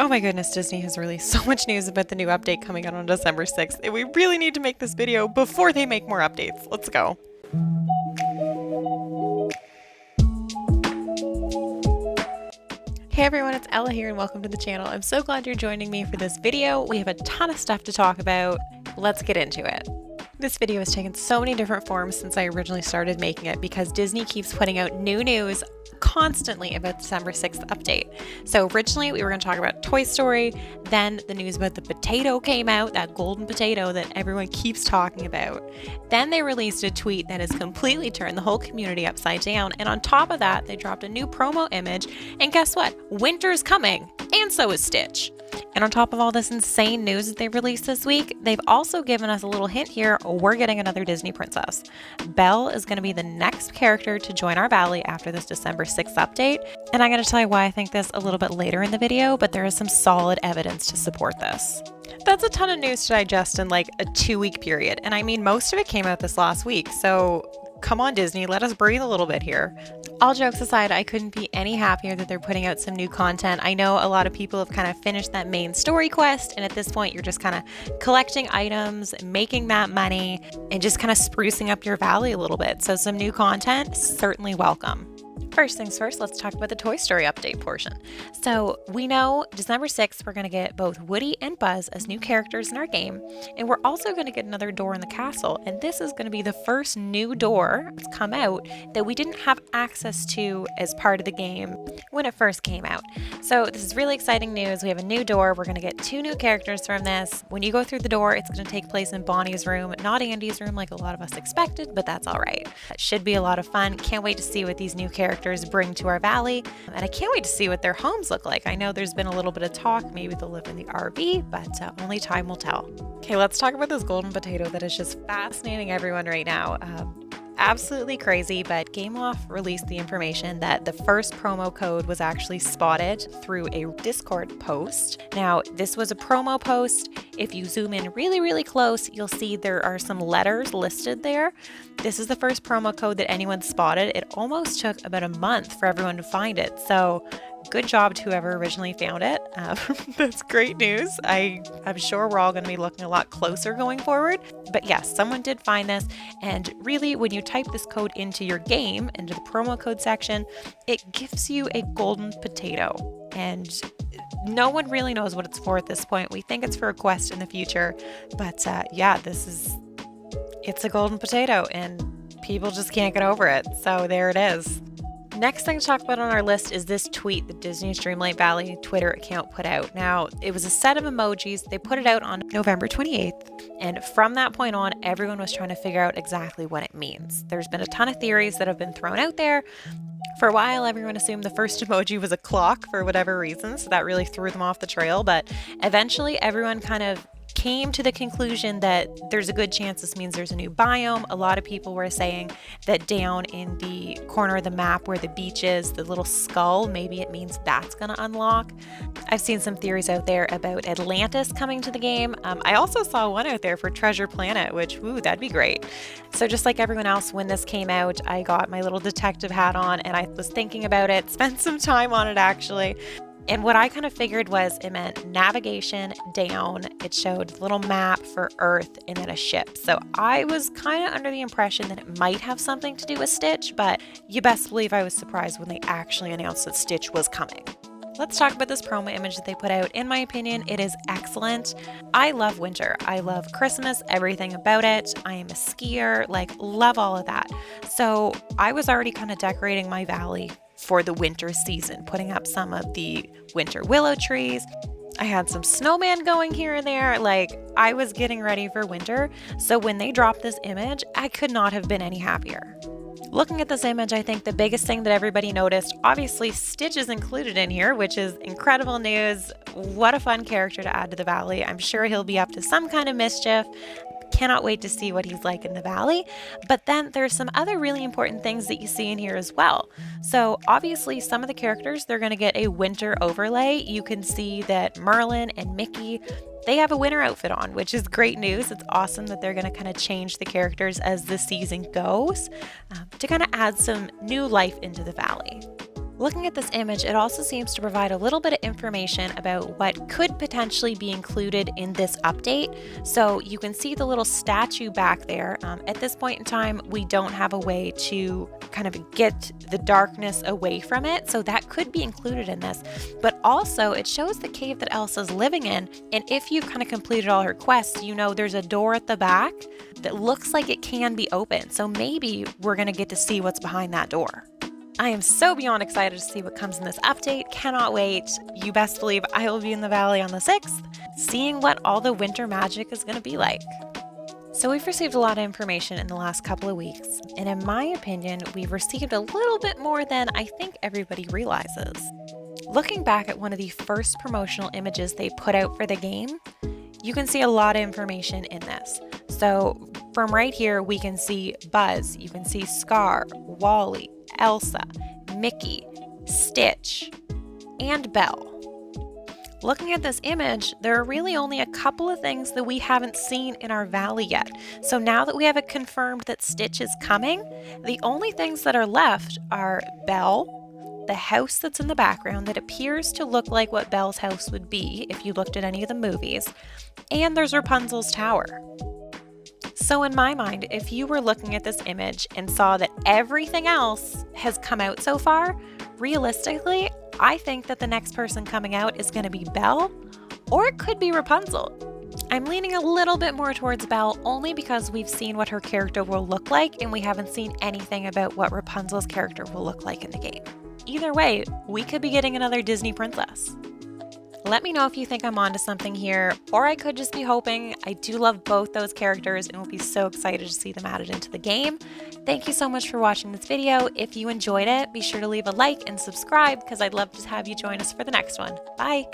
Oh my goodness, Disney has released so much news about the new update coming out on December 6th, and we really need to make this video before they make more updates. Let's go. Hey everyone, it's Ella here and welcome to the channel. I'm so glad you're joining me for this video. We have a ton of stuff to talk about. Let's get into it. This video has taken so many different forms since I originally started making it because Disney keeps putting out new news constantly about the December 6th update. So originally we were going to talk about Toy Story, then the news about the potato came out, that golden potato that everyone keeps talking about. Then they released a tweet that has completely turned the whole community upside down, and on top of that they dropped a new promo image, and guess what? Winter's coming, and so is Stitch. And on top of all this insane news that they released this week, they've also given us a little hint here, we're getting another Disney princess. Belle is going to be the next character to join our valley after this December 6th update. And I'm going to tell you why I think this a little bit later in the video, but there is some solid evidence to support this. That's a ton of news to digest in like a 2-week period. And I mean, most of it came out this last week. So come on, Disney, let us breathe a little bit here. All jokes aside, I couldn't be any happier that they're putting out some new content. I know a lot of people have kind of finished that main story quest, and at this point you're just kind of collecting items, making that money, and just kind of sprucing up your valley a little bit. So some new content, certainly welcome. First things first, let's talk about the Toy Story update portion. So we know December 6th, we're going to get both Woody and Buzz as new characters in our game. And we're also going to get another door in the castle. And this is going to be the first new door that's come out that we didn't have access to as part of the game when it first came out. So this is really exciting news. We have a new door. We're going to get 2 new characters from this. When you go through the door, it's going to take place in Bonnie's room, not Andy's room like a lot of us expected, but that's all right. It should be a lot of fun. Can't wait to see what these new characters bring to our valley, and I can't wait to see what their homes look like. I know there's been a little bit of talk, maybe they'll live in the RV, but only time will tell. Okay, let's talk about this golden potato that is just fascinating everyone right now. Absolutely crazy, but Gameloft released the information that the first promo code was actually spotted through a Discord post. Now, this was a promo post. If you zoom in really, really close, you'll see there are some letters listed there. This is the first promo code that anyone spotted. It almost took about a month for everyone to find it. So good job to whoever originally found it. That's great news. I'm sure we're all going to be looking a lot closer going forward. But yes, someone did find this. And really, when you type this code into your game, into the promo code section, it gives you a golden potato. And no one really knows what it's for at this point. We think it's for a quest in the future. But yeah, it's a golden potato and people just can't get over it. So there it is. Next thing to talk about on our list is this tweet that Disney's Dreamlight Valley Twitter account put out. Now, it was a set of emojis. They put it out on November 28th. And from that point on, everyone was trying to figure out exactly what it means. There's been a ton of theories that have been thrown out there. For a while, everyone assumed the first emoji was a clock for whatever reason, so that really threw them off the trail. But eventually, everyone kind of came to the conclusion that there's a good chance this means there's a new biome. A lot of people were saying that down in the corner of the map where the beach is, the little skull, maybe it means that's going to unlock. I've seen some theories out there about Atlantis coming to the game. I also saw one out there for Treasure Planet, which, ooh, that'd be great. So just like everyone else, when this came out, I got my little detective hat on and I was thinking about it, spent some time on it actually. And what I kind of figured was it meant navigation down. It showed a little map for Earth and then a ship. So I was kind of under the impression that it might have something to do with Stitch, but you best believe I was surprised when they actually announced that Stitch was coming. Let's talk about this promo image that they put out. In my opinion, it is excellent. I love winter. I love Christmas, everything about it. I am a skier, like love all of that. So I was already kind of decorating my valley for the winter season, putting up some of the winter willow trees. I had some snowman going here and there. Like I was getting ready for winter. So when they dropped this image, I could not have been any happier. Looking at this image, I think the biggest thing that everybody noticed, obviously Stitch is included in here, which is incredible news. What a fun character to add to the valley. I'm sure he'll be up to some kind of mischief. Cannot wait to see what he's like in the valley. But then there's some other really important things that you see in here as well. So obviously some of the characters, they're going to get a winter overlay. You can see that Merlin and Mickey, they have a winter outfit on, which is great news. It's awesome that they're going to kind of change the characters as the season goes to kind of add some new life into the valley. Looking at this image, it also seems to provide a little bit of information about what could potentially be included in this update. So you can see the little statue back there. At this point in time, we don't have a way to kind of get the darkness away from it. So that could be included in this. But also it shows the cave that Elsa's living in. And if you've kind of completed all her quests, you know there's a door at the back that looks like it can be open. So maybe we're going to get to see what's behind that door. I am so beyond excited to see what comes in this update. Cannot wait. You best believe I will be in the valley on the 6th, seeing what all the winter magic is going to be like. So we've received a lot of information in the last couple of weeks, and in my opinion, we've received a little bit more than I think everybody realizes. Looking back at one of the first promotional images they put out for the game, you can see a lot of information in this. So from right here, we can see Buzz, you can see Scar, Wally, Elsa, Mickey, Stitch, and Belle. Looking at this image, there are really only a couple of things that we haven't seen in our valley yet. So now that we have it confirmed that Stitch is coming, the only things that are left are Belle, the house that's in the background that appears to look like what Belle's house would be if you looked at any of the movies, and there's Rapunzel's tower. So in my mind, if you were looking at this image and saw that everything else has come out so far, realistically, I think that the next person coming out is going to be Belle, or it could be Repunzel. I'm leaning a little bit more towards Belle only because we've seen what her character will look like and we haven't seen anything about what Rapunzel's character will look like in the game. Either way, we could be getting another Disney princess. Let me know if you think I'm onto something here, or I could just be hoping. I do love both those characters and will be so excited to see them added into the game. Thank you so much for watching this video. If you enjoyed it, be sure to leave a like and subscribe because I'd love to have you join us for the next one. Bye!